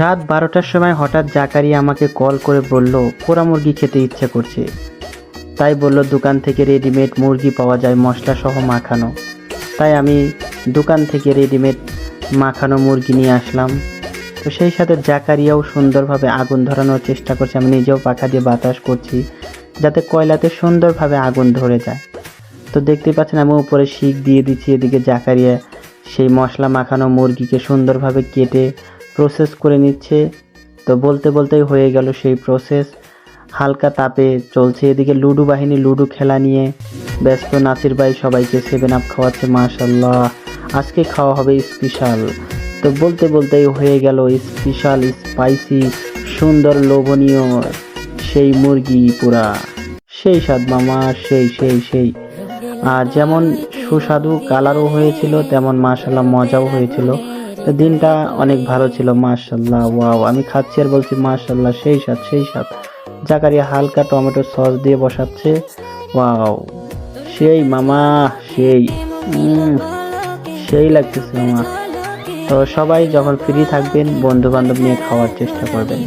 রাত 12টার সময় হঠাৎ জাকারিয়া আমাকে কল করে বলল পোড়া মুরগি খেতে ইচ্ছে করছে। তাই বলল দোকান থেকে রেডিমেড মুরগি পাওয়া যায় মশলা সহ মাখানো। তাই আমি দোকান থেকে রেডিমেড মাখানো মুরগি নিয়ে আসলাম। তো সেই সাথে জাকারিয়াও সুন্দরভাবে আগুন ধরানোর চেষ্টা করছে, আমি নিজেও পাখা দিয়ে বাতাস করছি যাতে কয়লাতে সুন্দরভাবে আগুন ধরে যায়। তো দেখতে পাচ্ছেন আমি উপরে শিক দিয়ে দিচ্ছি, এদিকে জাকারিয়া সেই মশলা মাখানো মুরগিকে সুন্দরভাবে কেটে প্রসেস করে নিচ্ছে। তো বলতে বলতেই হয়ে গেল সেই প্রসেস, হালকা তাপে চলছে। এদিকে লুডো বাহিনী লুডো খেলা নিয়ে ব্যস্ত, নাসির ভাই সবাইকে 7 আপ খাওয়াচ্ছে। মাশাল্লাহ, আজকে খাওয়া হবে স্পেশাল। তো বলতে বলতেই হয়ে গেল স্পেশাল স্পাইসি সুন্দর লোভনীয় সেই মুরগি পুরা সেই স্বাদ মামা, সেই সেই সেই। আর যেমন সুস্বাদু কালারও হয়েছিল তেমন মাশাল্লাহ মজাও হয়েছিল। তো দিনটা অনেক ভালো ছিল মাশাল্লাহ। ওয়াও, আমি খাচ্ছি আর বলছি মাশাল্লাহ, সেই স্বাদ সেই স্বাদ। জাকারিয়া হালকা টমেটো সস দিয়ে বসাচ্ছে। ওয়াও, সেই মামা, সেই সেই লাগতেছে মামা। তো সবাই যখন ফ্রি থাকবেন বন্ধু বান্ধব নিয়ে খাওয়ার চেষ্টা করবেন।